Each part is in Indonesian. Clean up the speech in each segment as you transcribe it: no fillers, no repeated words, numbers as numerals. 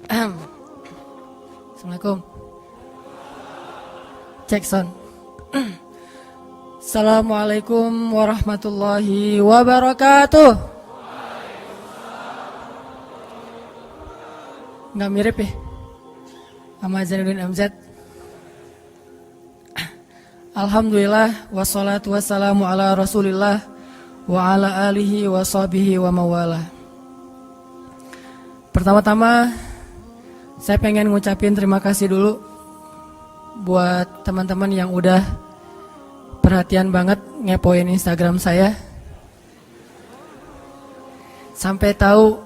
Assalamualaikum. Cek sound. Assalamualaikum warahmatullahi wabarakatuh. Nggak mirip ya sama Zainuddin MZ. Alhamdulillah wassalatu wassalamu ala rasulillah wa ala alihi wa sahbihi wa mawala. Pertama-tama saya pengen ngucapin terima kasih dulu buat teman-teman yang udah perhatian banget ngepoin Instagram saya. Sampai tahu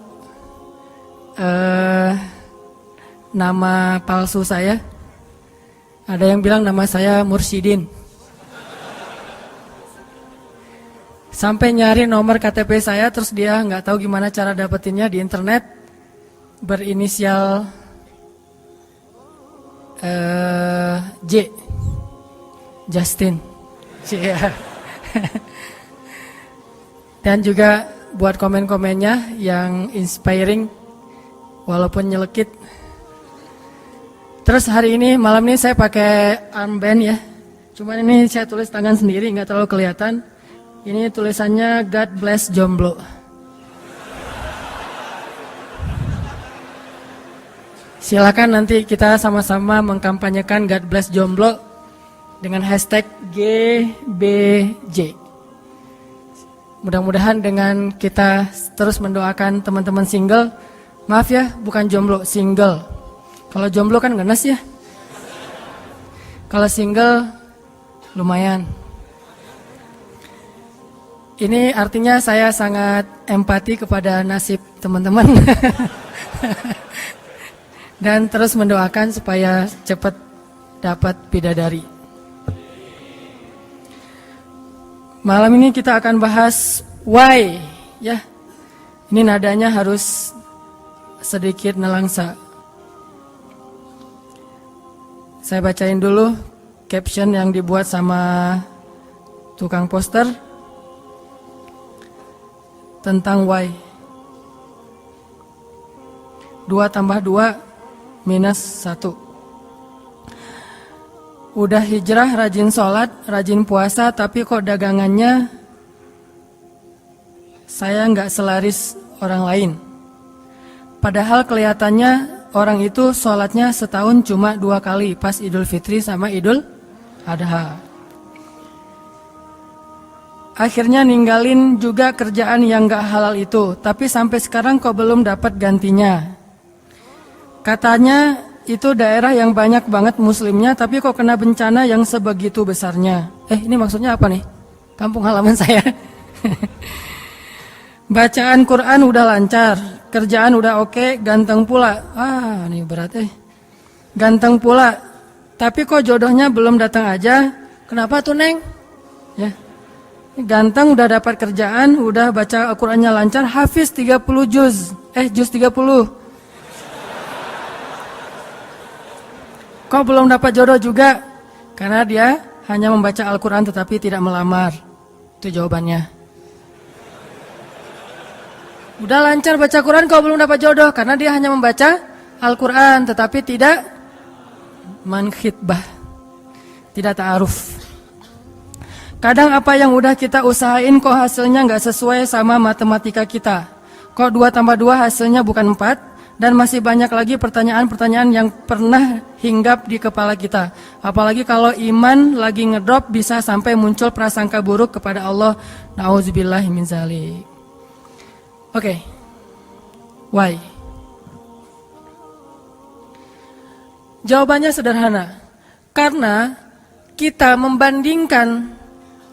nama palsu saya. Ada yang bilang nama saya Mursyidin. Sampai nyari nomor KTP saya, terus dia nggak tahu gimana cara dapetinnya di internet. Berinisial J, Justin. Yeah. Dan juga buat komen-komennya yang inspiring, walaupun nyelekit. Terus hari ini, malam ini saya pakai armband ya. Cuman ini saya tulis tangan sendiri, nggak terlalu kelihatan. Ini tulisannya God Bless Jomblo. Silakan nanti kita sama-sama mengkampanyekan God Bless Jomblo dengan hashtag GBJ. Mudah-mudahan dengan kita terus mendoakan teman-teman single. Maaf ya, bukan jomblo, single. Kalau jomblo kan ngenes ya. Kalau single lumayan. Ini artinya saya sangat empati kepada nasib teman-teman. Dan terus mendoakan supaya cepat dapat bidadari. Malam ini kita akan bahas why ya. Ini nadanya harus sedikit nelangsa. Saya bacain dulu caption yang dibuat sama tukang poster tentang why. 2 tambah 2 minus 1. Udah hijrah, rajin sholat, rajin puasa, tapi kok dagangannya saya nggak selaris orang lain. Padahal kelihatannya orang itu sholatnya setahun cuma 2 kali, pas Idul Fitri sama Idul Adha. Akhirnya ninggalin juga kerjaan yang gak halal itu, tapi sampai sekarang kok belum dapat gantinya. Katanya itu daerah yang banyak banget muslimnya, tapi kok kena bencana yang sebegitu besarnya. Ini maksudnya apa nih? Kampung halaman saya. Bacaan Quran udah lancar, kerjaan udah oke, ganteng pula. Ini berat Ganteng pula, tapi kok jodohnya belum datang aja. Kenapa tuh Neng? Ya. Ganteng, udah dapat kerjaan, udah baca Al-Qur'annya lancar, hafiz 30 juz. Juz 30. Kok belum dapat jodoh juga? Karena dia hanya membaca Al-Qur'an tetapi tidak melamar. Itu jawabannya. Udah lancar baca Quran, kok belum dapat jodoh? Karena dia hanya membaca Al-Qur'an tetapi tidak mankhitbah. Tidak ta'aruf. Kadang apa yang udah kita usahain kok hasilnya nggak sesuai sama matematika kita. Kok 2 tambah 2 hasilnya bukan 4. Dan masih banyak lagi pertanyaan-pertanyaan yang pernah hinggap di kepala kita. Apalagi kalau iman lagi ngedrop bisa sampai muncul prasangka buruk kepada Allah. Nauzubillahi min dzalik. Oke. Why? Jawabannya sederhana. Karena kita membandingkan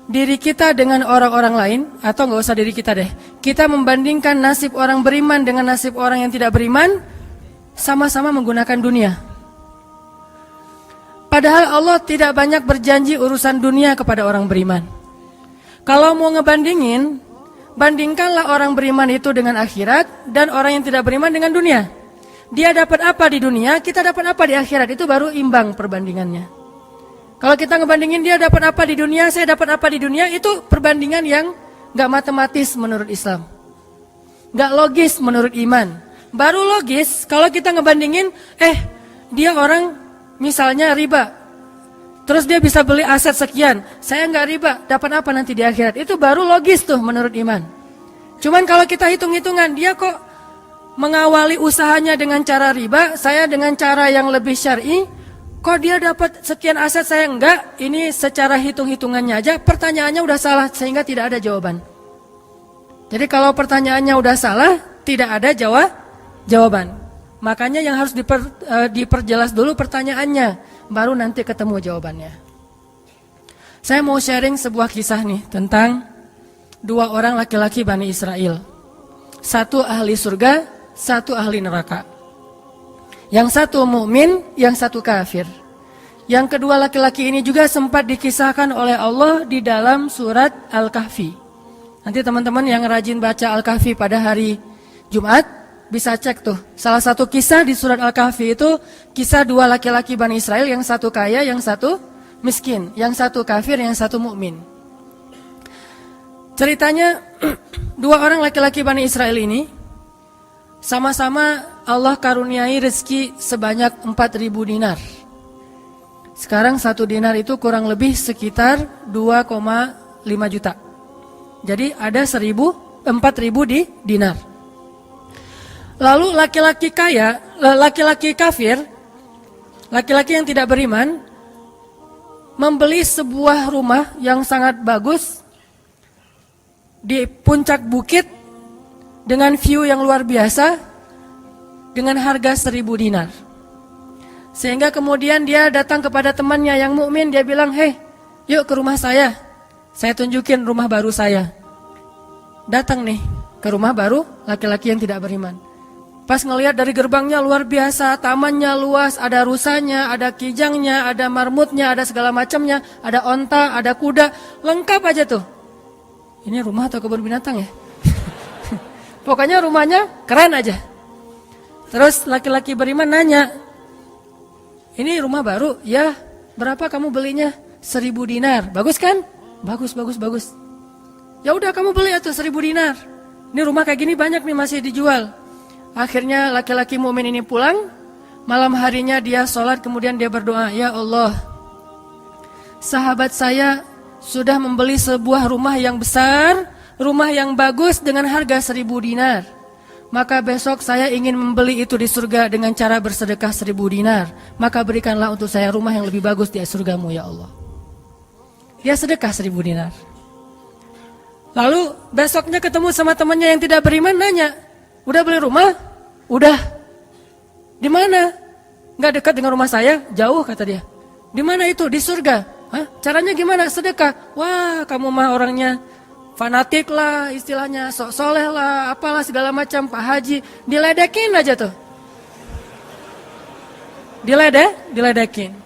diri kita dengan orang-orang lain, atau nggak usah diri kita deh. Kita membandingkan nasib orang beriman dengan nasib orang yang tidak beriman, sama-sama menggunakan dunia. Padahal Allah tidak banyak berjanji urusan dunia kepada orang beriman. Kalau mau ngebandingin, bandingkanlah orang beriman itu dengan akhirat dan orang yang tidak beriman dengan dunia. Dia dapat apa di dunia, kita dapat apa di akhirat, itu baru imbang perbandingannya. Kalau kita ngebandingin dia dapat apa di dunia, saya dapat apa di dunia, itu perbandingan yang gak matematis menurut Islam, gak logis menurut iman. Baru logis kalau kita ngebandingin, dia orang misalnya riba, terus dia bisa beli aset sekian, saya nggak riba, dapat apa nanti di akhirat? Itu baru logis tuh menurut iman. Cuman kalau kita hitung-hitungan, dia kok mengawali usahanya dengan cara riba, saya dengan cara yang lebih syar'i, kok dia dapat sekian aset saya enggak? Ini secara hitung-hitungannya aja pertanyaannya udah salah sehingga tidak ada jawaban. Jadi kalau pertanyaannya udah salah, tidak ada jawaban. Makanya yang harus diperjelas dulu pertanyaannya, baru nanti ketemu jawabannya. Saya mau sharing sebuah kisah nih tentang dua orang laki-laki Bani Israel. Satu ahli surga, satu ahli neraka. Yang satu mukmin, yang satu kafir. Yang kedua laki-laki ini juga sempat dikisahkan oleh Allah di dalam surat Al-Kahfi. Nanti teman-teman yang rajin baca Al-Kahfi pada hari Jumat bisa cek tuh. Salah satu kisah di surat Al-Kahfi itu kisah dua laki-laki Bani Israel, yang satu kaya, yang satu miskin, yang satu kafir, yang satu mukmin. Ceritanya dua orang laki-laki Bani Israel ini sama-sama Allah karuniai rezeki sebanyak 4.000 dinar. Sekarang 1 dinar itu kurang lebih sekitar 2,5 juta. Jadi ada 4.000 di dinar. Lalu laki-laki kaya, laki-laki kafir, laki-laki yang tidak beriman, membeli sebuah rumah yang sangat bagus di puncak bukit dengan view yang luar biasa dengan harga 1.000 dinar. Sehingga kemudian dia datang kepada temannya yang mukmin, dia bilang, yuk ke rumah saya tunjukin rumah baru saya. Datang nih ke rumah baru laki-laki yang tidak beriman. Pas ngelihat dari gerbangnya luar biasa, tamannya luas, ada rusanya, ada kijangnya, ada marmutnya, ada segala macamnya, ada onta, ada kuda, lengkap aja tuh. Ini rumah atau kebun binatang ya? Pokoknya rumahnya keren aja. Terus laki-laki beriman nanya, ini rumah baru? Ya, berapa kamu belinya? 1.000 dinar. Bagus kan? Bagus. Ya udah kamu beli atau 1.000 dinar. Ini rumah kayak gini banyak nih masih dijual. Akhirnya laki-laki mukmin ini pulang. Malam harinya dia sholat, kemudian dia berdoa, ya Allah, sahabat saya sudah membeli sebuah rumah yang besar, rumah yang bagus dengan harga 1.000 dinar. Maka besok saya ingin membeli itu di surga dengan cara bersedekah 1.000 dinar. Maka berikanlah untuk saya rumah yang lebih bagus di surgamu ya Allah. Dia sedekah 1.000 dinar. Lalu besoknya ketemu sama temannya yang tidak beriman, nanya, udah beli rumah? Udah. Di mana? Nggak dekat dengan rumah saya, jauh kata dia. Di mana itu? Di surga. Hah? Caranya gimana? Sedekah. Wah, kamu mah orangnya fanatik lah, istilahnya sok soleh lah, apalah segala macam, Pak Haji. Diledekin aja tuh. Diledekin.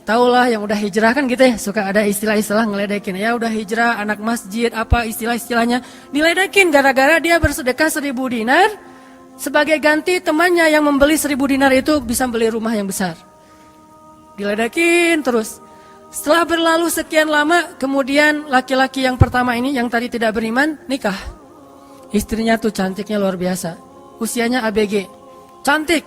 Taulah yang udah hijrah kan gitu ya, suka ada istilah-istilah ngeledekin. Ya udah hijrah, anak masjid, apa istilah-istilahnya. Diledekin gara-gara dia bersedekah 1.000 dinar. Sebagai ganti temannya yang membeli 1.000 dinar itu bisa beli rumah yang besar. Diledekin terus. Setelah berlalu sekian lama, kemudian laki-laki yang pertama ini yang tadi tidak beriman nikah. Istrinya tuh cantiknya luar biasa. Usianya ABG. Cantik.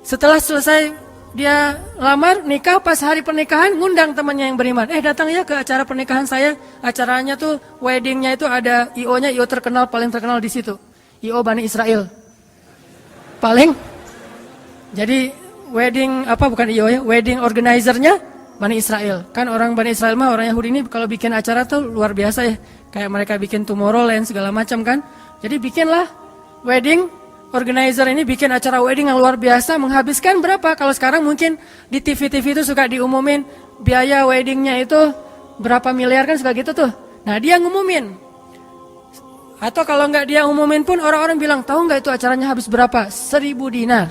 Setelah selesai dia lamar, nikah, pas hari pernikahan ngundang temannya yang beriman. Datang ya ke acara pernikahan saya. Acaranya tuh weddingnya itu ada IO-nya, IO terkenal, paling terkenal di situ. IO Bani Israel. Paling. Jadi wedding bukan IO ya, wedding organizer-nya Bani Israel. Kan orang Bani Israel mah orang Yahudi ini kalau bikin acara tuh luar biasa ya. Kayak mereka bikin Tomorrowland segala macam kan. Jadi bikinlah wedding organizer ini bikin acara wedding yang luar biasa, menghabiskan berapa? Kalau sekarang mungkin di TV-TV itu suka diumumin biaya weddingnya itu berapa miliar kan suka gitu tuh. Nah dia ngumumin. Atau kalau nggak dia umumin pun orang-orang bilang, tahu nggak itu acaranya habis berapa? 1.000 dinar.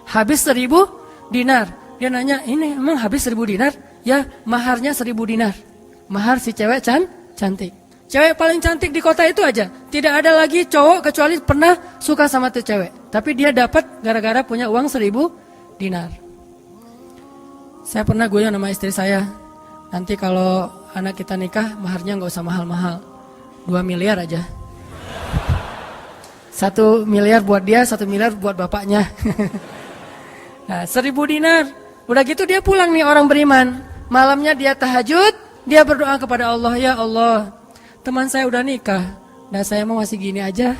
Habis 1.000 dinar. Dia nanya, ini emang habis 1.000 dinar? Ya, maharnya 1.000 dinar. Mahar si cewek cantik. Cewek paling cantik di kota itu aja. Tidak ada lagi cowok kecuali pernah suka sama tuh cewek. Tapi dia dapat gara-gara punya uang 1.000 dinar. Saya pernah goyang sama istri saya. Nanti kalau anak kita nikah, maharnya nggak usah mahal-mahal. 2 miliar aja. 1 miliar buat dia, 1 miliar buat bapaknya. Nah, 1.000 dinar. Udah gitu dia pulang nih orang beriman. Malamnya dia tahajud, dia berdoa kepada Allah, ya Allah, teman saya udah nikah, nah saya mau masih gini aja.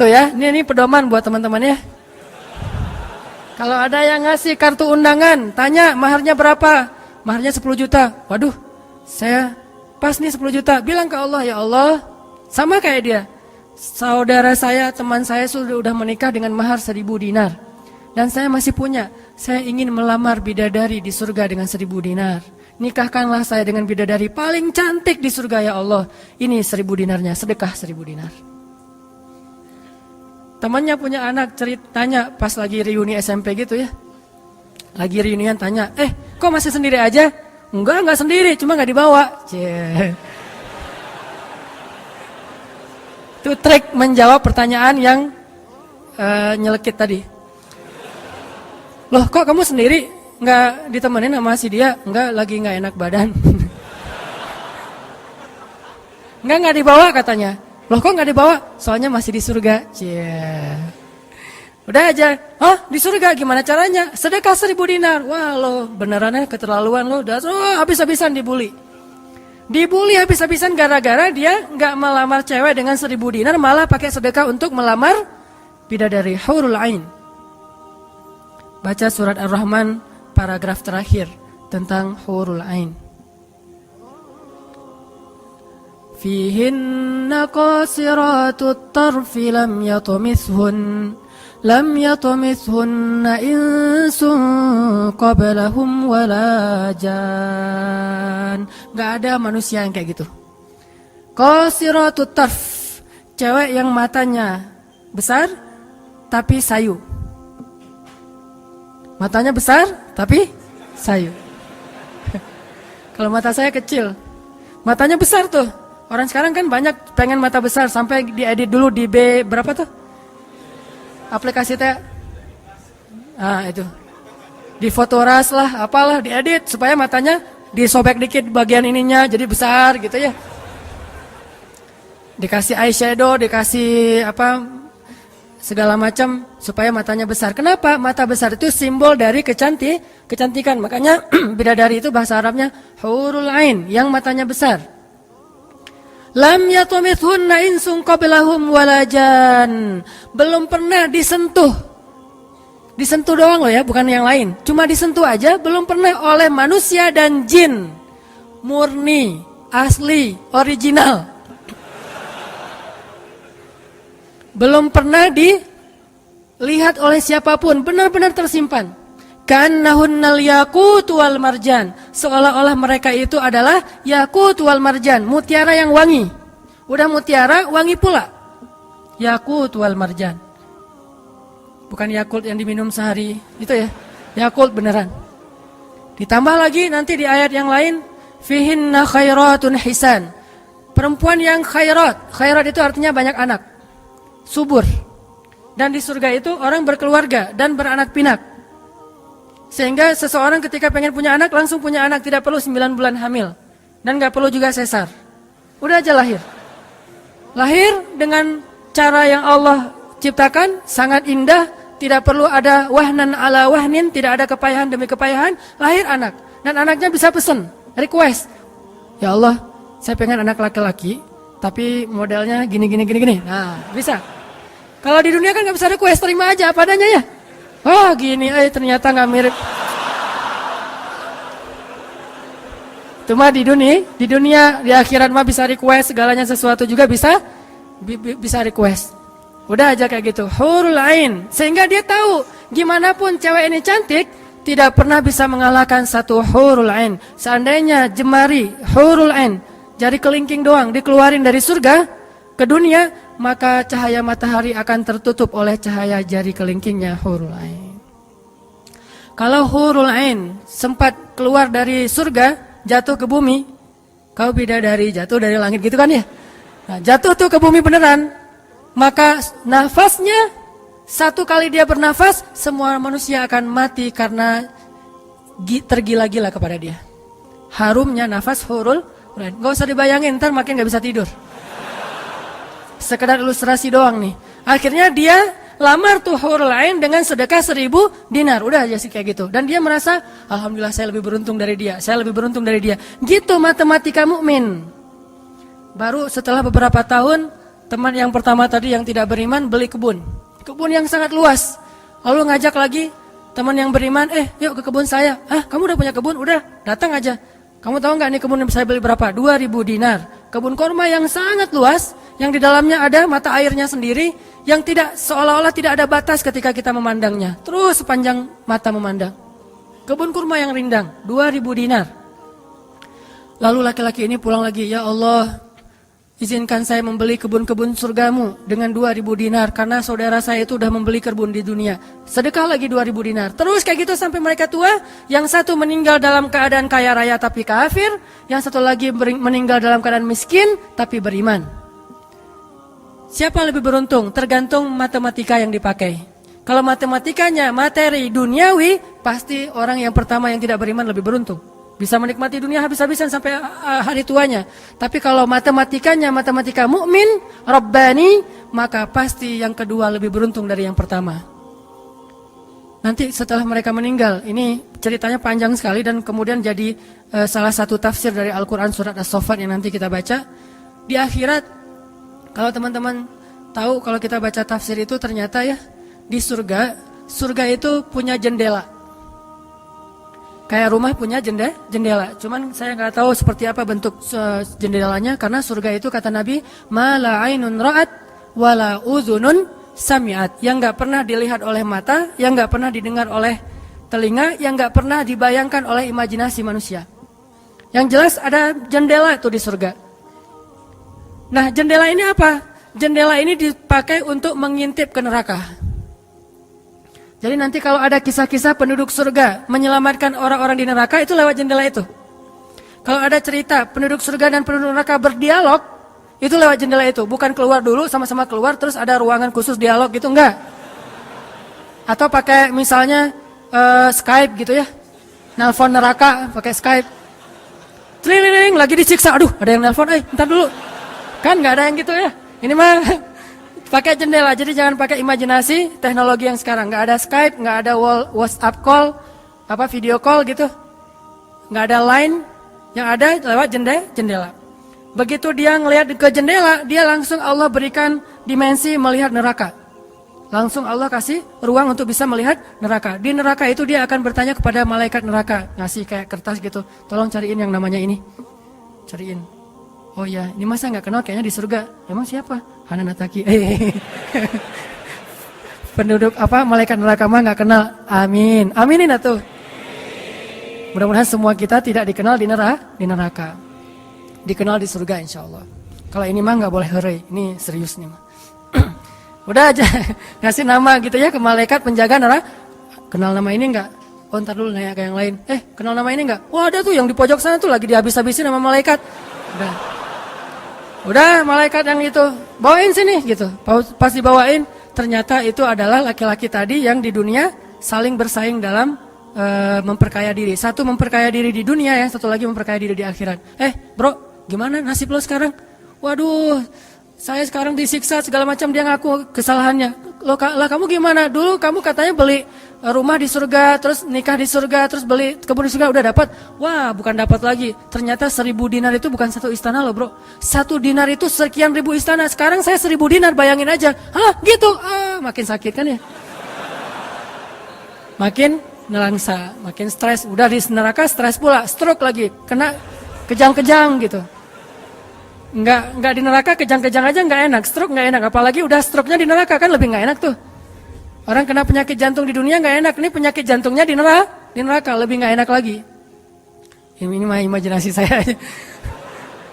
Tuh ya, ini pedoman buat teman-teman ya. Kalau ada yang ngasih kartu undangan, tanya maharnya berapa? Maharnya 10 juta. Waduh, saya pas nih 10 juta. Bilang ke Allah, ya Allah, sama kayak dia. Saudara saya, teman saya sudah menikah dengan mahar 1.000 dinar. Dan saya masih punya. Saya ingin melamar bidadari di surga dengan 1.000 dinar. Nikahkanlah saya dengan bidadari paling cantik di surga, ya Allah. Ini 1.000 dinarnya, sedekah 1.000 dinar. Temannya punya anak, tanya pas lagi reuni SMP gitu ya. Lagi reunian tanya, kok masih sendiri aja? Enggak sendiri, cuma gak dibawa. Itu trik menjawab pertanyaan yang nyelekit tadi. Loh kok kamu sendiri? Nggak ditemenin sama si dia? Enggak, lagi nggak enak badan. Nggak dibawa katanya. Loh kok nggak dibawa? Soalnya masih di surga. Udah aja. Di surga gimana caranya? Sedekah 1.000 dinar. Wah lo benerannya keterlaluan lo. Habis-habisan dibully. Dibully habis-habisan gara-gara dia nggak melamar cewek dengan 1.000 dinar, malah pakai sedekah untuk melamar bidadari hurul ain. Baca surat Ar-Rahman paragraf terakhir tentang hurul ain. Fihinna qasiratut tarfi lam yatumithunna insun qablahum wala jan. Gak ada manusia yang kayak gitu. Qasiratut tarf, cewek yang matanya besar tapi sayu. Matanya besar tapi sayu. Kalau mata saya kecil, matanya besar tuh. Orang sekarang kan banyak pengen mata besar, sampai diedit dulu di B berapa tuh? Aplikasi teh. Itu. Di Fotoras lah, apalah diedit supaya matanya disobek dikit bagian ininya jadi besar gitu ya. Dikasih eyeshadow, dikasih segala macam supaya matanya besar. Kenapa? Mata besar itu simbol dari kecantikan. Makanya bidadari itu bahasa Arabnya hurul ain, yang matanya besar. Lam yatumithunna insun qablahum walajan. Belum pernah disentuh. Disentuh doang loh ya, bukan yang lain. Cuma disentuh aja, belum pernah oleh manusia dan jin. Murni, asli, original. Belum pernah dilihat oleh siapapun, benar-benar tersimpan. Kannahunnal yakut wal marjan. Seolah-olah mereka itu adalah yakut wal marjan, mutiara yang wangi. Udah mutiara, wangi pula. Yakut wal marjan. Bukan Yakult yang diminum sehari, itu ya. Yakult beneran. Ditambah lagi nanti di ayat yang lain, fihinna khairatun hisan. Perempuan yang khairat. Khairat itu artinya banyak anak. Subur. Dan di surga itu orang berkeluarga dan beranak pinak. Sehingga seseorang ketika pengen punya anak, langsung punya anak, tidak perlu 9 bulan hamil. Dan gak perlu juga sesar. Udah aja lahir. Lahir dengan cara yang Allah ciptakan, sangat indah, tidak perlu ada wahnan ala wahnin, tidak ada kepayahan demi kepayahan, lahir anak. Dan anaknya bisa pesen, request. Ya Allah, saya pengen anak laki-laki, tapi modelnya gini. Nah, bisa. Kalau di dunia kan gak bisa request, terima aja apa adanya ya. Oh gini, ternyata gak mirip. Cuma di dunia, di akhirat mah bisa request, segalanya sesuatu juga bisa request. Udah aja kayak gitu, hurul ain. Sehingga dia tahu, gimana pun cewek ini cantik, tidak pernah bisa mengalahkan satu hurul ain. Seandainya jemari hurul ain, jari kelingking doang, dikeluarin dari surga ke dunia, maka cahaya matahari akan tertutup oleh cahaya jari kelingkingnya hurul ain. Kalau hurul ain sempat keluar dari surga, jatuh ke bumi, kau bidadari jatuh dari langit gitu kan ya. Nah, jatuh tuh ke bumi beneran, maka nafasnya, satu kali dia bernafas, semua manusia akan mati karena tergila-gila kepada dia. Harumnya nafas hurul ain. Gak usah dibayangin, ntar makin gak bisa tidur. sekedar ilustrasi doang nih. Akhirnya dia lamar tuh hurul ain dengan sedekah 1000 dinar. Udah aja sih kayak gitu. Dan dia merasa, alhamdulillah saya lebih beruntung dari dia. Saya lebih beruntung dari dia. Gitu matematika mukmin. Baru setelah beberapa tahun, teman yang pertama tadi yang tidak beriman beli kebun. Kebun yang sangat luas. Lalu ngajak lagi teman yang beriman, yuk ke kebun saya. Kamu udah punya kebun? Udah, datang aja. Kamu tahu nggak nih kebun yang saya beli berapa? 2000 dinar. Kebun korma yang sangat luas, yang di dalamnya ada mata airnya sendiri, yang tidak seolah-olah tidak ada batas ketika kita memandangnya. Terus sepanjang mata memandang. Kebun kurma yang rindang, 2000 dinar. Lalu laki-laki ini pulang lagi, ya Allah, izinkan saya membeli kebun-kebun surgamu dengan 2000 dinar. Karena saudara saya itu sudah membeli kebun di dunia. Sedekah lagi 2000 dinar. Terus kayak gitu sampai mereka tua. Yang satu meninggal dalam keadaan kaya raya tapi kafir. Yang satu lagi meninggal dalam keadaan miskin tapi beriman. Siapa lebih beruntung? Tergantung matematika yang dipakai. Kalau matematikanya materi duniawi, pasti orang yang pertama yang tidak beriman lebih beruntung. Bisa menikmati dunia habis-habisan sampai hari tuanya. Tapi kalau matematikanya matematika mukmin, Rabbani, maka pasti yang kedua lebih beruntung dari yang pertama. Nanti setelah mereka meninggal, ini ceritanya panjang sekali dan kemudian jadi salah satu tafsir dari Al-Quran surat As-Saffat yang nanti kita baca. Di akhirat, kalau teman-teman tahu kalau kita baca tafsir itu ternyata ya, di surga itu punya jendela. Kayak rumah punya jendela. Cuman saya nggak tahu seperti apa bentuk jendelanya, karena surga itu kata Nabi, ma la ainun ra'at wa la udhunun sami'at. Yang nggak pernah dilihat oleh mata, yang nggak pernah didengar oleh telinga, yang nggak pernah dibayangkan oleh imajinasi manusia. Yang jelas ada jendela itu di surga. Nah, jendela ini apa? Jendela ini dipakai untuk mengintip ke neraka. Jadi nanti kalau ada kisah-kisah penduduk surga menyelamatkan orang-orang di neraka, itu lewat jendela itu. Kalau ada cerita penduduk surga dan penduduk neraka berdialog, itu lewat jendela itu. Bukan keluar dulu, sama-sama keluar terus ada ruangan khusus dialog gitu, enggak. Atau pakai misalnya Skype gitu ya. Nelpon neraka pakai Skype. Tring, lagi disiksa. Aduh, ada yang nelpon, bentar dulu. Kan enggak ada yang gitu ya. Ini mah pakai jendela, jadi jangan pakai imajinasi teknologi yang sekarang. Nggak ada Skype, nggak ada WhatsApp call, video call gitu. Nggak ada line, yang ada lewat jendela. Begitu dia ngelihat ke jendela, dia langsung Allah berikan dimensi melihat neraka. Langsung Allah kasih ruang untuk bisa melihat neraka. Di neraka itu dia akan bertanya kepada malaikat neraka, ngasih kayak kertas gitu. Tolong cariin yang namanya ini. Cariin. Oh ya, ini masa nggak kenal kayaknya di surga. Emang siapa? Hananataki. Penduduk malaikat neraka mah nggak kenal. Amin. Aminin atuh. Mudah-mudahan semua kita tidak dikenal di neraka. Dikenal di surga insya Allah. Kalau ini mah nggak boleh heureuy. Ini serius nih mah. Udah aja ngasih nama gitu ya ke malaikat penjaga neraka. Kenal nama ini nggak? Oh ntar dulu nanya ke yang lain. Kenal nama ini nggak? Wah ada tuh yang di pojok sana tuh lagi dihabis-habisin sama malaikat. Udah malaikat yang itu bawain sini gitu. Pas dibawain ternyata itu adalah laki-laki tadi yang di dunia saling bersaing dalam memperkaya diri. Satu memperkaya diri di dunia, yang satu lagi memperkaya diri di akhirat. Bro, gimana nasib lo sekarang? Waduh, saya sekarang disiksa segala macam, dia ngaku kesalahannya. Lah kamu gimana? Dulu kamu katanya beli rumah di surga, terus nikah di surga, terus beli kebun di surga, udah dapat. Wah, bukan dapat lagi. Ternyata 1000 dinar itu bukan satu istana loh, bro. 1 dinar itu sekian ribu istana. Sekarang saya 1000 dinar, bayangin aja. Gitu. Makin sakit kan ya? Makin nelangsa, makin stres. Udah di neraka stres pula, stroke lagi, kena kejang-kejang gitu. Enggak di neraka kejang-kejang aja enggak enak, stroke enggak enak, apalagi udah stroke-nya di neraka kan lebih enggak enak tuh. Orang kena penyakit jantung di dunia enggak enak, ini penyakit jantungnya di neraka lebih enggak enak lagi. Ini mah imajinasi saya.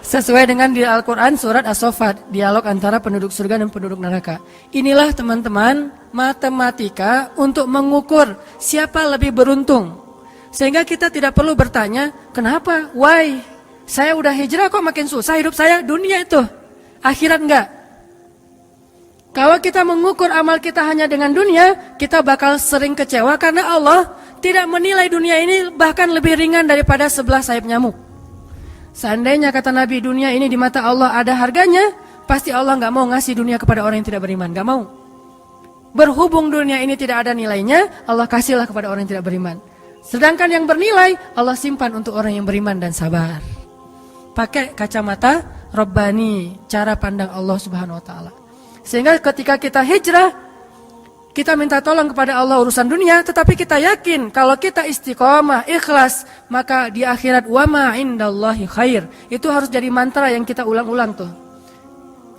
Sesuai dengan di Al-Qur'an surat As-Saffat, dialog antara penduduk surga dan penduduk neraka. Inilah teman-teman matematika untuk mengukur siapa lebih beruntung. Sehingga kita tidak perlu bertanya, kenapa? Why? Saya udah hijrah kok makin susah hidup saya. Dunia itu, akhirat enggak. Kalau kita mengukur amal kita hanya dengan dunia, kita bakal sering kecewa karena Allah tidak menilai dunia ini bahkan lebih ringan daripada 11 sayap nyamuk. Seandainya kata Nabi dunia ini di mata Allah ada harganya, pasti Allah nggak mau ngasih dunia kepada orang yang tidak beriman, nggak mau. Berhubung dunia ini tidak ada nilainya, Allah kasihlah kepada orang yang tidak beriman. Sedangkan yang bernilai, Allah simpan untuk orang yang beriman dan sabar. Pakai kacamata Rabbani, cara pandang Allah Subhanahu wa taala. Sehingga ketika kita hijrah, kita minta tolong kepada Allah urusan dunia, tetapi kita yakin kalau kita istiqomah, ikhlas, maka di akhirat wa ma indallahi khair. Itu harus jadi mantra yang kita ulang-ulang tuh.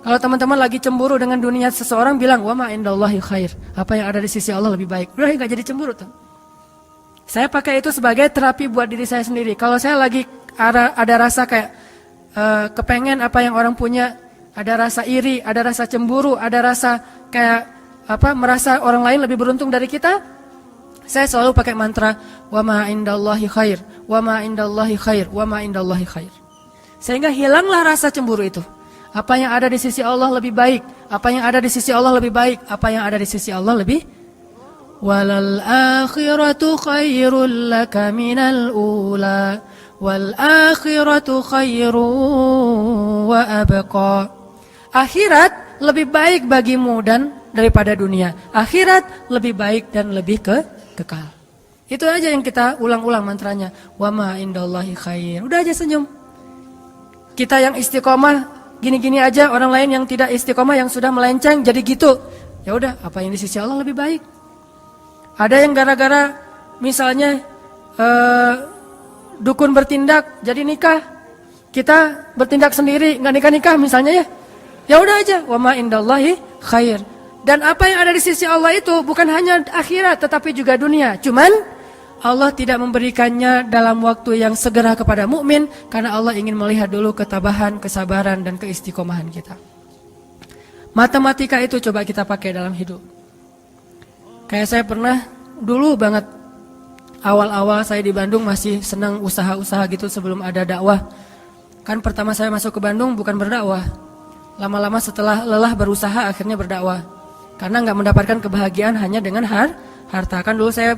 Kalau teman-teman lagi cemburu dengan dunia seseorang, bilang wa ma indallahi khair. Apa yang ada di sisi Allah lebih baik. Udah enggak jadi cemburu tuh. Saya pakai itu sebagai terapi buat diri saya sendiri. Kalau saya lagi ada rasa kayak kepengen apa yang orang punya, ada rasa iri, ada rasa cemburu, ada rasa kayak merasa orang lain lebih beruntung dari kita, saya selalu pakai mantra wa ma indallahi khair, wa ma indallahi khair, wa ma indallahi khair. Sehingga hilanglah rasa cemburu itu. Apa yang ada di sisi Allah lebih baik, apa yang ada di sisi Allah lebih baik, apa yang ada di sisi Allah lebih. Walal akhiratu khairul laka minal ula, wal akhiratu khairu wa abqa. Akhirat lebih baik bagimu dan daripada dunia. Akhirat lebih baik dan lebih kekal. Itu aja yang kita ulang-ulang mantranya. Wa ma indallahi khair. Udah aja senyum. Kita yang istiqomah gini-gini aja, orang lain yang tidak istiqomah, yang sudah melenceng jadi gitu. Ya udah, apa yang di sisi Allah lebih baik. Ada yang gara-gara misalnya dukun bertindak jadi nikah, kita bertindak sendiri nggak nikah-nikah misalnya ya. Ya udah aja, wa ma indallahi khair. Dan apa yang ada di sisi Allah itu bukan hanya akhirat tetapi juga dunia. Cuman Allah tidak memberikannya dalam waktu yang segera kepada mukmin karena Allah ingin melihat dulu ketabahan, kesabaran dan keistiqomahan kita. Matematika itu coba kita pakai dalam hidup. Kayak saya pernah dulu banget awal-awal saya di Bandung masih senang usaha-usaha gitu sebelum ada dakwah. Kan pertama saya masuk ke Bandung bukan berdakwah. Lama-lama setelah lelah berusaha akhirnya berdakwah. Karena nggak mendapatkan kebahagiaan hanya dengan harta. Kan dulu saya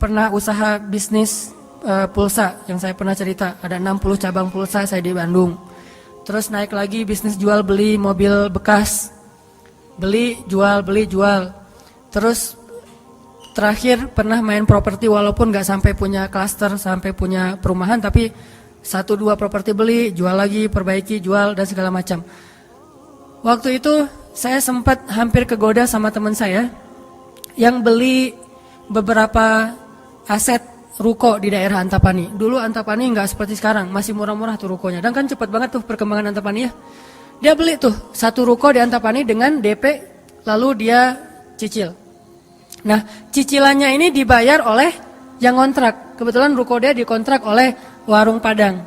pernah usaha bisnis pulsa yang saya pernah cerita. Ada 60 cabang pulsa saya di Bandung. Terus naik lagi bisnis jual beli mobil bekas. Beli, jual. Terus terakhir pernah main properti walaupun nggak sampai punya klaster, sampai punya perumahan. Tapi 1-2 properti beli, jual lagi, perbaiki, jual dan segala macam. Waktu itu saya sempat hampir kegoda sama teman saya yang beli beberapa aset ruko di daerah Antapani. Dulu Antapani nggak seperti sekarang, masih murah-murah tuh rukonya. Dan kan cepat banget tuh perkembangan Antapani ya. Dia beli tuh 1 ruko di Antapani dengan DP, lalu dia cicil. Nah, cicilannya ini dibayar oleh yang kontrak. Kebetulan ruko dia dikontrak oleh warung Padang.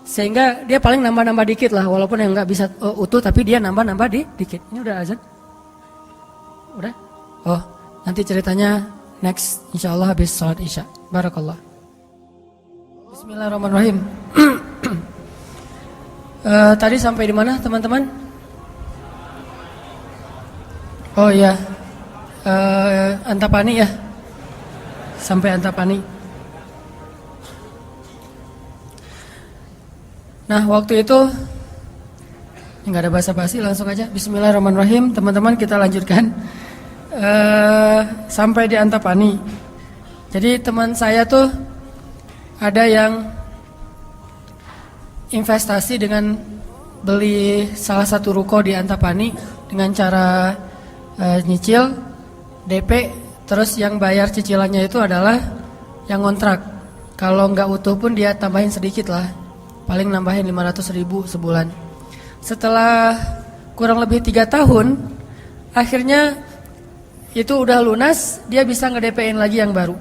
Sehingga dia paling nambah-nambah dikit lah, walaupun yang nggak bisa utuh, tapi dia nambah-nambah dikit. Ini udah azan? Udah? Oh, nanti ceritanya next, insya Allah habis sholat isya. Barakallah. Bismillahirrahmanirrahim. Tadi sampai di mana teman-teman? Oh iya, Antapani ya, sampai Antapani. Nah waktu itu nggak ada basa-basi, langsung aja Bismillahirrahmanirrahim. Teman-teman kita lanjutkan sampai di Antapani. Jadi teman saya tuh ada yang investasi dengan beli salah satu ruko di Antapani dengan cara nyicil DP, terus yang bayar cicilannya itu adalah yang kontrak. Kalau nggak utuh pun dia tambahin sedikit lah, paling nambahin 500.000 sebulan. Setelah kurang lebih 3 tahun, akhirnya itu udah lunas, dia bisa nge-DP-in lagi yang baru.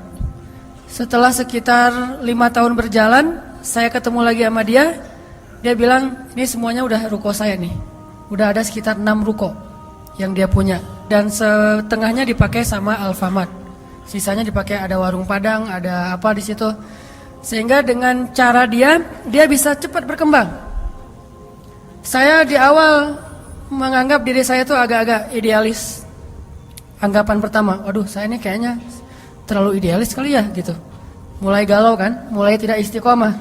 Setelah sekitar 5 tahun berjalan, saya ketemu lagi sama dia. Dia bilang, ini semuanya udah ruko saya nih. Udah ada sekitar 6 ruko yang dia punya. Dan setengahnya dipakai sama Alfamart. Sisanya dipakai ada warung Padang, ada apa di situ. Sehingga dengan cara dia bisa cepat berkembang. Saya di awal menganggap diri saya tuh agak-agak idealis. Anggapan pertama, waduh saya ini kayaknya terlalu idealis kali ya gitu. Mulai galau kan, mulai tidak istiqomah.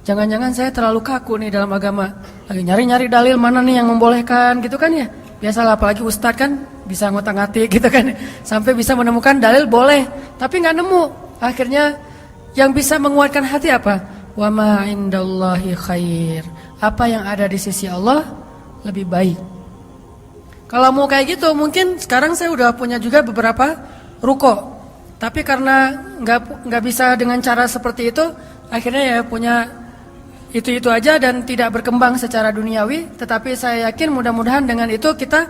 Jangan-jangan saya terlalu kaku nih dalam agama. Lagi nyari-nyari dalil mana nih yang membolehkan gitu kan ya. Biasalah apalagi ustadz kan bisa ngotak-ngatik gitu kan. Sampai bisa menemukan dalil boleh. Tapi gak nemu. Akhirnya yang bisa menguatkan hati apa? Wa ma indallahi khair. Apa yang ada di sisi Allah lebih baik. Kalau mau kayak gitu mungkin sekarang saya udah punya juga beberapa ruko. Tapi karena nggak bisa dengan cara seperti itu, akhirnya ya punya itu aja dan tidak berkembang secara duniawi. Tetapi saya yakin mudah-mudahan dengan itu kita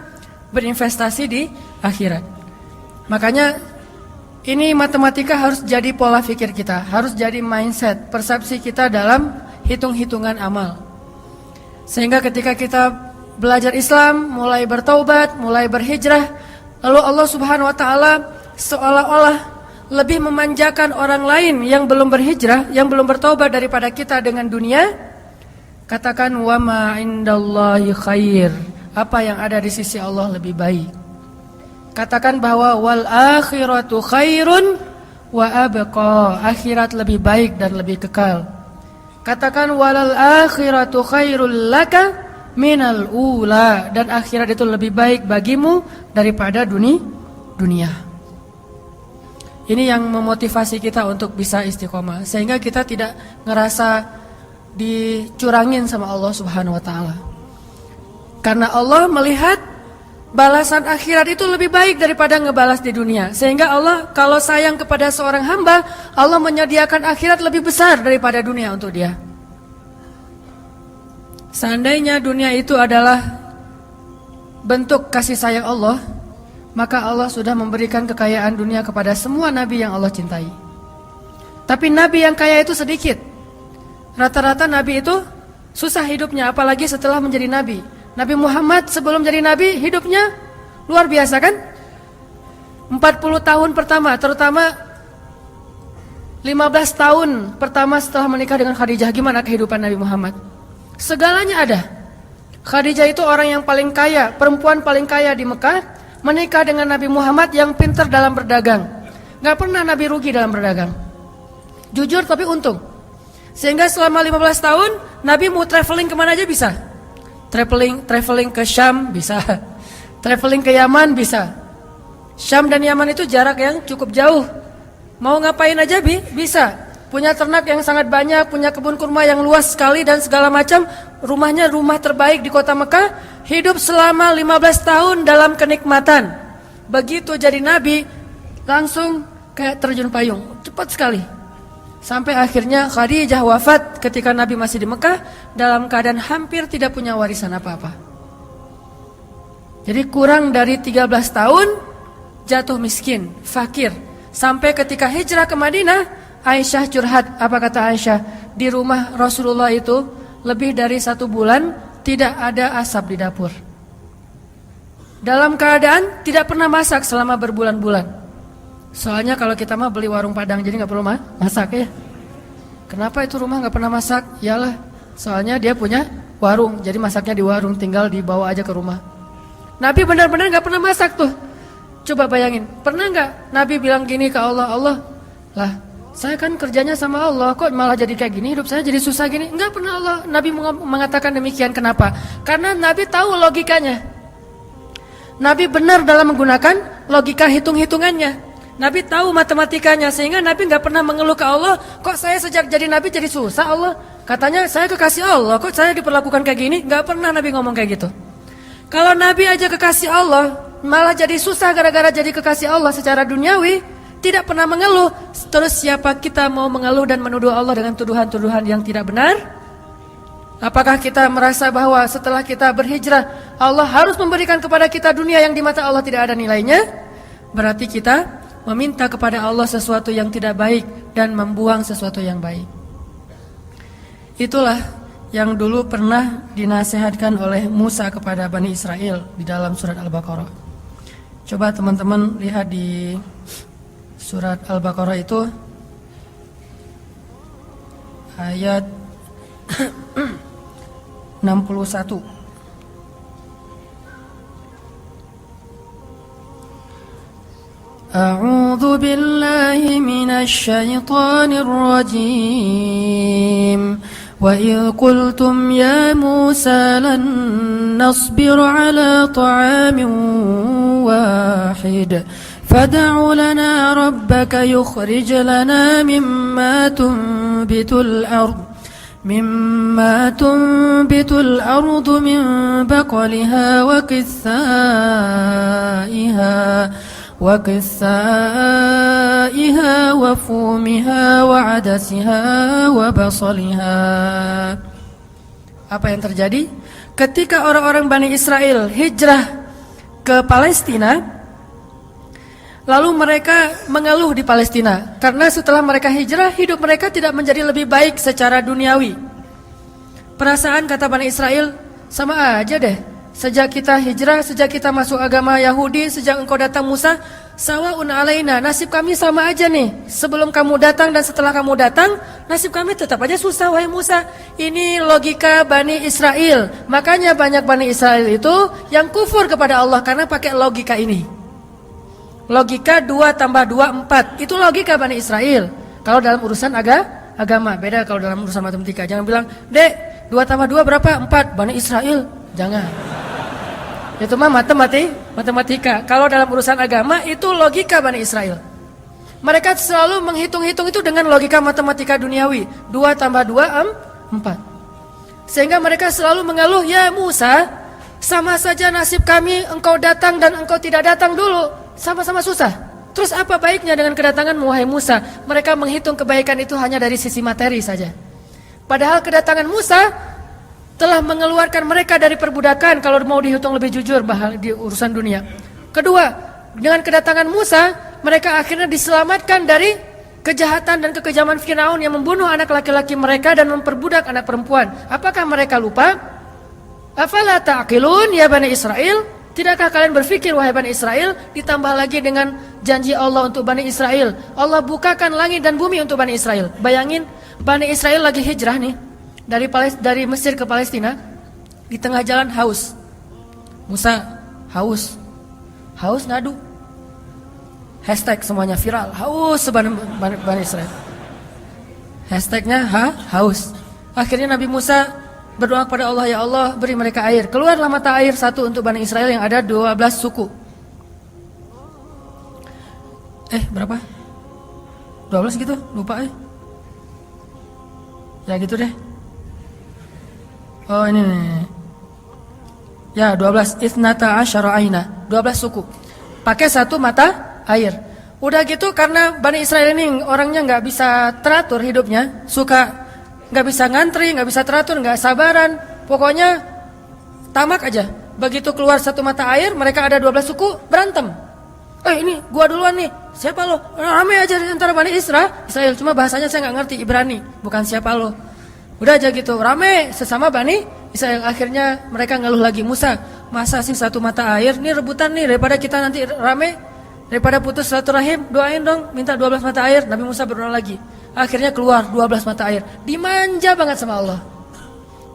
berinvestasi di akhirat. Makanya ini matematika harus jadi pola pikir kita, harus jadi mindset, persepsi kita dalam hitung-hitungan amal. Sehingga ketika kita belajar Islam, mulai bertaubat, mulai berhijrah, lalu Allah Subhanahu wa taala seolah-olah lebih memanjakan orang lain yang belum berhijrah, yang belum bertaubat daripada kita dengan dunia. Katakan wa ma indallahi khair. Apa yang ada di sisi Allah lebih baik. Katakan bahwa wal akhiratu khairun wa abqa. Akhirat lebih baik dan lebih kekal. Katakan walal akhiratu khairul laka minal ula, dan akhirat itu lebih baik bagimu daripada dunia. Ini yang memotivasi kita untuk bisa istiqomah, sehingga kita tidak ngerasa dicurangin sama Allah Subhanahu wa taala. Karena Allah melihat balasan akhirat itu lebih baik daripada ngebalas di dunia. Sehingga Allah kalau sayang kepada seorang hamba, Allah menyediakan akhirat lebih besar daripada dunia untuk dia. Seandainya dunia itu adalah bentuk kasih sayang Allah, maka Allah sudah memberikan kekayaan dunia kepada semua nabi yang Allah cintai. Tapi nabi yang kaya itu sedikit. Rata-rata nabi itu susah hidupnya, apalagi setelah menjadi nabi. Nabi Muhammad sebelum jadi nabi hidupnya luar biasa kan? 40 tahun pertama, terutama 15 tahun pertama setelah menikah dengan Khadijah, gimana kehidupan Nabi Muhammad? Segalanya ada. Khadijah itu orang yang paling kaya, perempuan paling kaya di Mekah, menikah dengan Nabi Muhammad yang pintar dalam berdagang. Gak pernah Nabi rugi dalam berdagang. Jujur tapi untung. Sehingga selama 15 tahun Nabi mau traveling kemana aja bisa. Traveling ke Syam bisa. Traveling ke Yaman bisa. Syam dan Yaman itu jarak yang cukup jauh. Mau ngapain aja bisa. Punya ternak yang sangat banyak, punya kebun kurma yang luas sekali dan segala macam. Rumahnya rumah terbaik di kota Mekah. Hidup selama 15 tahun dalam kenikmatan. Begitu jadi nabi, langsung kayak terjun payung. Cepat sekali. Sampai akhirnya Khadijah wafat ketika Nabi masih di Mekah, dalam keadaan hampir tidak punya warisan apa-apa. Jadi kurang dari 13 tahun jatuh miskin, fakir. Sampai ketika hijrah ke Madinah, Aisyah curhat. Apa kata Aisyah? Di rumah Rasulullah itu lebih dari 1 bulan tidak ada asap di dapur. Dalam keadaan tidak pernah masak selama berbulan-bulan. Soalnya kalau kita mah beli warung Padang, jadi gak perlu masak ya. Kenapa itu rumah gak pernah masak? Yalah, soalnya dia punya warung, jadi masaknya di warung, tinggal dibawa aja ke rumah. Nabi benar-benar gak pernah masak tuh. Coba bayangin, pernah gak Nabi bilang gini ke Allah, Allah, lah saya kan kerjanya sama Allah, kok malah jadi kayak gini, hidup saya jadi susah gini. Enggak pernah Allah Nabi mengatakan demikian. Kenapa? Karena Nabi tahu logikanya. Nabi benar dalam menggunakan logika hitung-hitungannya. Nabi tahu matematikanya, sehingga Nabi gak pernah mengeluh ke Allah, kok saya sejak jadi Nabi jadi susah Allah. Katanya saya kekasih Allah, kok saya diperlakukan kayak gini. Gak pernah Nabi ngomong kayak gitu. Kalau Nabi aja kekasih Allah, malah jadi susah gara-gara jadi kekasih Allah secara duniawi, tidak pernah mengeluh. Terus siapa kita mau mengeluh dan menuduh Allah dengan tuduhan-tuduhan yang tidak benar? Apakah kita merasa bahwa setelah kita berhijrah Allah harus memberikan kepada kita dunia yang di mata Allah tidak ada nilainya? Berarti kita meminta kepada Allah sesuatu yang tidak baik dan membuang sesuatu yang baik. Itulah yang dulu pernah dinasihatkan oleh Musa kepada Bani Israel di dalam surat Al-Baqarah. Coba teman-teman lihat di surat Al-Baqarah itu ayat 61. A'udzu billahi minasy syaithanir rajim. وَإِذْ قُلْتُمْ يَا مُوسَى لَن نَّصْبِرَ عَلَى طَعَامٍ وَاحِدٍ فَادْعُ لَنَا رَبَّكَ يُخْرِجْ لَنَا مِمَّا تُنبِتُ الْأَرْضُ مِنْ بَقْلِهَا وَقِثَّائِهَا وَفُومِهَا وَعَدَسِهَا وَبَصَلِهَا. Apa yang terjadi? Ketika orang-orang Bani Israel hijrah ke Palestina, lalu mereka mengeluh di Palestina karena setelah mereka hijrah, hidup mereka tidak menjadi lebih baik secara duniawi. Perasaan kata Bani Israel, sama aja deh. Sejak kita hijrah, sejak kita masuk agama Yahudi, sejak engkau datang Musa, sawa'un alaina, nasib kami sama aja nih. Sebelum kamu datang dan setelah kamu datang, nasib kami tetap aja susah, wahai Musa. Ini logika Bani Israel. Makanya banyak Bani Israel itu yang kufur kepada Allah karena pakai logika ini. Logika 2 tambah 2 4. Itu logika Bani Israel. Kalau dalam urusan agama, beda kalau dalam urusan matematika. Jangan bilang, "Dek, 2 tambah 2 berapa?" 4. Bani Israel. Jangan. Itu mah matematika. Kalau dalam urusan agama itu logika Bani Israel. Mereka selalu menghitung-hitung itu dengan logika matematika duniawi. 2 tambah 2 4. Sehingga mereka selalu mengeluh, "Ya Musa, sama saja nasib kami engkau datang dan engkau tidak datang dulu. Sama-sama susah. Terus apa baiknya dengan kedatanganmu, wahai Musa?" Mereka menghitung kebaikan itu hanya dari sisi materi saja. Padahal kedatangan Musa telah mengeluarkan mereka dari perbudakan kalau mau dihitung lebih jujur di urusan dunia. Kedua, dengan kedatangan Musa, mereka akhirnya diselamatkan dari kejahatan dan kekejaman Firaun yang membunuh anak laki-laki mereka dan memperbudak anak perempuan. Apakah mereka lupa? Afala ta'qilun ya Bani Israel? Tidakkah kalian berpikir, wahai Bani Israel? Ditambah lagi dengan janji Allah untuk Bani Israel. Allah bukakan langit dan bumi untuk Bani Israel. Bayangin, Bani Israel lagi hijrah nih. Dari Mesir ke Palestina, di tengah jalan haus. Musa haus ngadu. Hashtag semuanya viral, haus Bani Israel. Hashtagnya haus. Akhirnya Nabi Musa berdoa kepada Allah, "Ya Allah, beri mereka air." Keluarlah mata air satu untuk Bani Israel yang ada 12 suku. Berapa? 12 gitu? Lupa Ya gitu deh. Oh ini nih. Ya 12. Ithnata asyara aina. 12 suku. Pakai satu mata air. Udah gitu karena Bani Israel ini orangnya gak bisa teratur hidupnya. Suka gak bisa ngantri, gak bisa teratur, gak sabaran. Pokoknya tamak aja. Begitu keluar satu mata air, mereka ada 12 suku berantem. Ini gua duluan nih. Siapa lo? Rame aja antara Bani Israel. Cuma bahasanya saya gak ngerti, Ibrani. Bukan siapa lo. Udah aja gitu, rame sesama Bani Israel. Akhirnya mereka ngeluh lagi, "Musa, masa sih satu mata air? Ini rebutan nih, daripada kita nanti rame, daripada putus silaturahim, doain dong, minta 12 mata air." Nabi Musa berdoa lagi. Akhirnya keluar 12 mata air. Dimanja banget sama Allah.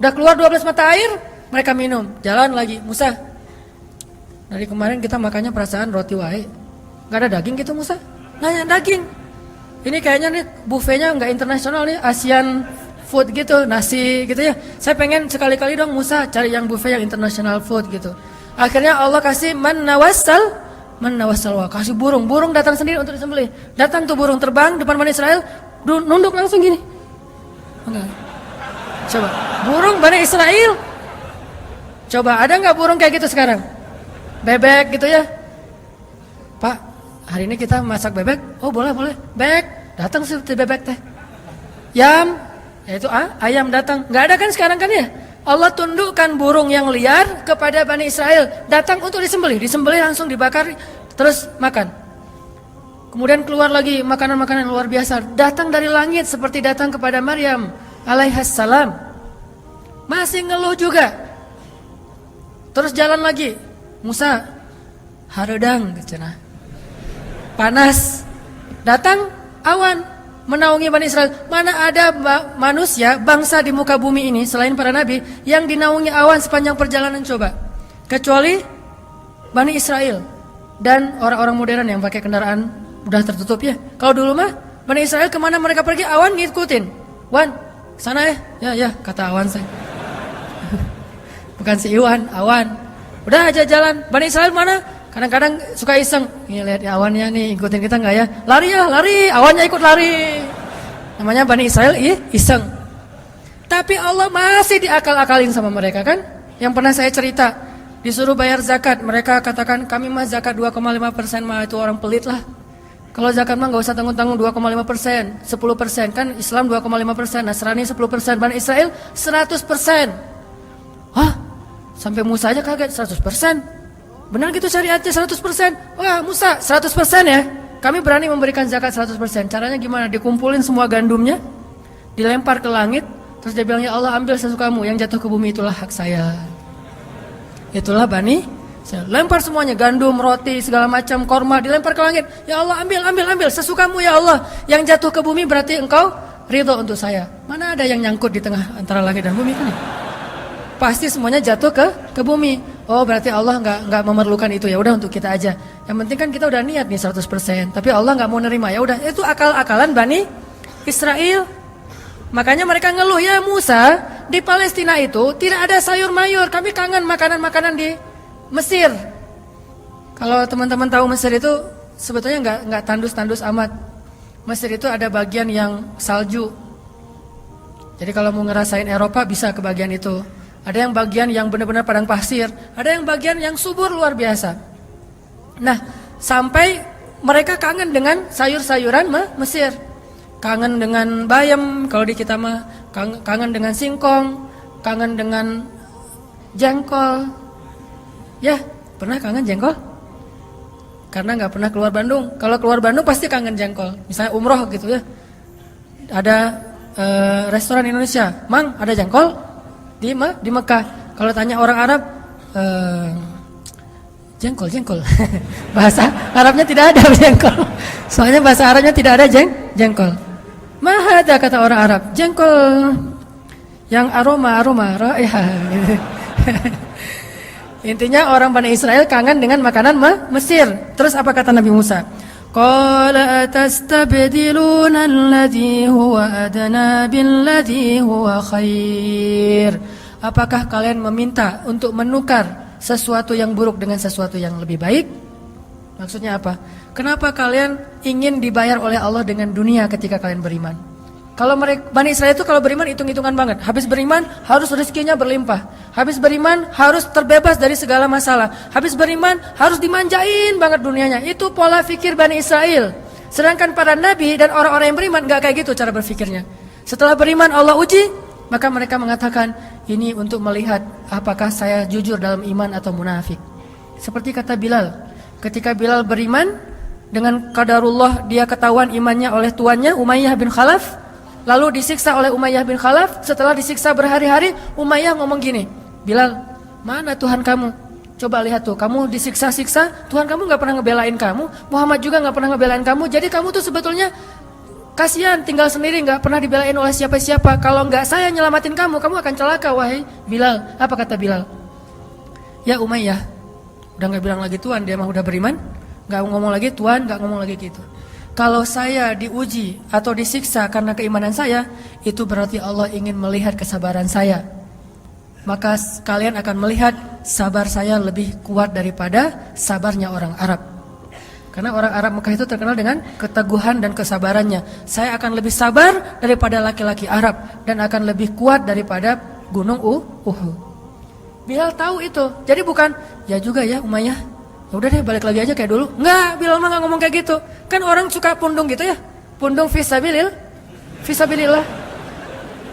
Udah keluar 12 mata air, mereka minum. Jalan lagi, "Musa, dari kemarin kita makannya perasaan roti wae. Gak ada daging gitu Musa?" Nanya daging. Ini kayaknya nih buffetnya gak internasional nih, Asian food gitu, nasi gitu ya. Saya pengen sekali-kali dong Musa cari yang buffet yang international food gitu. Akhirnya Allah kasih man nawassal wa, kasih burung datang sendiri untuk disembelih. Datang tuh burung terbang depan Bani Israel, nunduk langsung gini. Enggak. Coba, burung Bani Israel. Coba ada nggak burung kayak gitu sekarang? Bebek gitu ya. Pak, hari ini kita masak bebek. Oh boleh. Bebek, datang seperti bebek teh. Yaitu ayam datang. Nggak ada kan sekarang kan ya? Allah tundukkan burung yang liar kepada Bani Israel. Datang untuk disembelih langsung dibakar, terus makan. Kemudian keluar lagi makanan-makanan luar biasa. Datang dari langit seperti datang kepada Maryam alaihassalam. Masih ngeluh juga. Terus jalan lagi. Musa, haredang cenah. Panas. Datang awan menaungi Bani Israel. Mana ada manusia, bangsa di muka bumi ini selain para nabi yang dinaungi awan sepanjang perjalanan coba. Kecuali Bani Israel dan orang-orang modern yang pakai kendaraan udah tertutup ya. Kalau dulu mah Bani Israel kemana mereka pergi awan ngikutin. Sana ya, kata Awan saya. Bukan si Iwan, Awan. Udah aja jalan. Bani Israel mana? Kadang-kadang suka iseng. Nih lihat Awannya nih, ikutin kita nggak ya? Lari ya, lari. Awannya ikut lari. Namanya Bani Israel iseng. Tapi Allah masih diakal-akalin sama mereka kan? Yang pernah saya cerita, disuruh bayar zakat, mereka katakan kami mah zakat 2,5% mah itu orang pelit lah. Kalau zakat mah nggak usah tanggung-tanggung 2,5%, 10% kan Islam 2,5%, Nasrani 10%, Bani Israel 100%. Hah? Sampai Musa aja kaget 100%. Benar gitu syariatnya 100%? Wah Musa 100% ya? Kami berani memberikan zakat 100%. Caranya gimana? Dikumpulin semua gandumnya, dilempar ke langit, terus dia bilang ya Allah ambil sesukamu, yang jatuh ke bumi itulah hak saya. Itulah Bani Israel. Lempar semuanya, gandum, roti, segala macam, korma, dilempar ke langit. Ya Allah ambil sesukamu ya Allah. Yang jatuh ke bumi berarti engkau ridho untuk saya. Mana ada yang nyangkut di tengah antara langit dan bumi kan? Pasti semuanya jatuh ke bumi. Oh berarti Allah nggak memerlukan itu, ya udah untuk kita aja. Yang penting kan kita udah niat nih 100%. Tapi Allah nggak mau nerima, ya udah itu akal-akalan Bani Israel. Makanya mereka ngeluh, ya Musa, di Palestina itu tidak ada sayur mayur. Kami kangen makanan-makanan di Mesir. Kalau teman-teman tahu Mesir itu sebetulnya nggak tandus-tandus amat. Mesir itu ada bagian yang salju. Jadi kalau mau ngerasain Eropa bisa ke bagian itu. Ada yang bagian yang benar-benar padang pasir, ada yang bagian yang subur luar biasa. Nah, sampai mereka kangen dengan sayur-sayuran Mesir. Kangen dengan bayam, kalau di kita mah kangen dengan singkong, kangen dengan jengkol. Ya, pernah kangen jengkol? Karena nggak pernah keluar Bandung. Kalau keluar Bandung pasti kangen jengkol. Misalnya umroh gitu ya. Ada restoran Indonesia, Mang ada jengkol? Di Mekah. Kalau tanya orang Arab, jengkol. Bahasa Arabnya tidak ada jengkol. Soalnya bahasa Arabnya tidak ada jengkol. Mahada kata orang Arab, jengkol yang aroma raihah. Intinya orang Bani Israel kangen dengan makanan Mesir. Terus apa kata Nabi Musa? Qala atastabdiluna alladhi huwa adna billadhi huwa khair. Apakah kalian meminta untuk menukar sesuatu yang buruk dengan sesuatu yang lebih baik? Maksudnya apa? Kenapa kalian ingin dibayar oleh Allah dengan dunia ketika kalian beriman? Kalau Bani Israel itu kalau beriman hitung-hitungan banget. Habis beriman harus rezekinya berlimpah. Habis beriman harus terbebas dari segala masalah. Habis beriman harus dimanjain banget dunianya. Itu pola fikir Bani Israel. Sedangkan para nabi dan orang-orang yang beriman gak kayak gitu cara berfikirnya. Setelah beriman Allah uji, maka mereka mengatakan ini untuk melihat apakah saya jujur dalam iman atau munafik. Seperti kata Bilal. Ketika Bilal beriman dengan qadarullah, dia ketahuan imannya oleh tuannya Umayyah bin Khalaf. Lalu disiksa oleh Umayyah bin Khalaf. Setelah disiksa berhari-hari, Umayyah ngomong gini, Bilal, mana Tuhan kamu? Coba lihat tuh, kamu disiksa-siksa, Tuhan kamu gak pernah ngebelain kamu, Muhammad juga gak pernah ngebelain kamu. Jadi kamu tuh sebetulnya kasihan, tinggal sendiri, gak pernah dibelain oleh siapa-siapa. Kalau gak saya nyelamatin kamu, kamu akan celaka, wahai Bilal. Apa kata Bilal? Ya Umayyah, udah gak bilang lagi Tuhan, dia mah udah beriman, gak ngomong lagi Tuhan, gak ngomong lagi gitu. Kalau saya diuji atau disiksa karena keimanan saya, itu berarti Allah ingin melihat kesabaran saya. Maka kalian akan melihat sabar saya lebih kuat daripada sabarnya orang Arab. Karena orang Arab Mekah itu terkenal dengan keteguhan dan kesabarannya. Saya akan lebih sabar daripada laki-laki Arab dan akan lebih kuat daripada gunung Uhud. Bilal tahu itu. Jadi bukan, ya juga ya Umayyah, ya udah deh balik lagi aja kayak dulu. Enggak, Bilal mah gak ngomong kayak gitu. Kan orang suka pundung gitu ya. Pundung fisabilillah.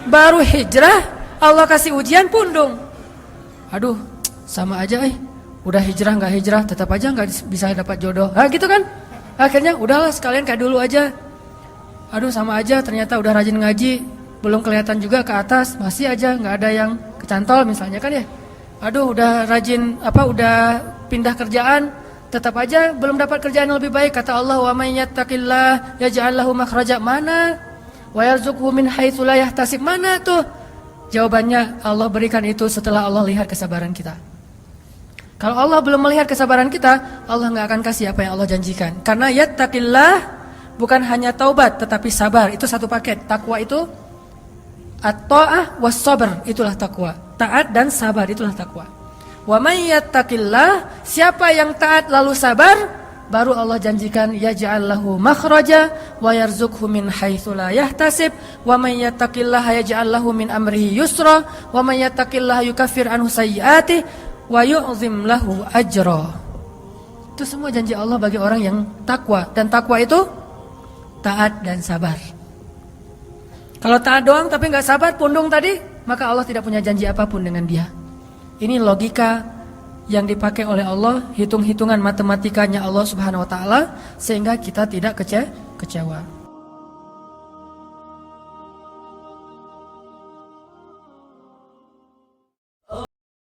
Baru hijrah Allah kasih ujian pundung. Aduh, sama aja udah hijrah gak hijrah tetap aja gak bisa dapat jodoh. Nah gitu kan. Akhirnya udahlah sekalian kayak dulu aja. Aduh sama aja, ternyata udah rajin ngaji, belum kelihatan juga ke atas, masih aja gak ada yang kecantol misalnya kan ya. Aduh udah rajin udah pindah kerjaan, tetap aja belum dapat kerjaan yang lebih baik. Kata Allah, wa may yattaqillah yaj'al lahu makhraja. Mana? Wa yarzuqhu min haitsu la yahtasib. Mana tuh? Jawabannya Allah berikan itu setelah Allah lihat kesabaran kita. Kalau Allah belum melihat kesabaran kita, Allah enggak akan kasih apa yang Allah janjikan. Karena yattaqillah bukan hanya taubat tetapi sabar, itu satu paket. Takwa itu At-ta'ah was-sabr, itulah takwa. Taat dan sabar, itulah takwa. Wa may yattaqillah, siapa yang taat lalu sabar, baru Allah janjikan yaj'al lahu makhraja wa yarzuqhu min haitsu la yahtasib wa may yattaqillaha yaj'al lahu min amrihi yusra wa may yattaqillaha yukaffir anhu sayyi'atihi wa yu'zim lahu ajra. Itu semua janji Allah bagi orang yang takwa, dan takwa itu taat dan sabar. Kalau taat doang tapi nggak sabar, pundung tadi, maka Allah tidak punya janji apapun dengan dia. Ini logika yang dipakai oleh Allah, hitung-hitungan matematikanya Allah Subhanahu wa taala, sehingga kita tidak kecewa.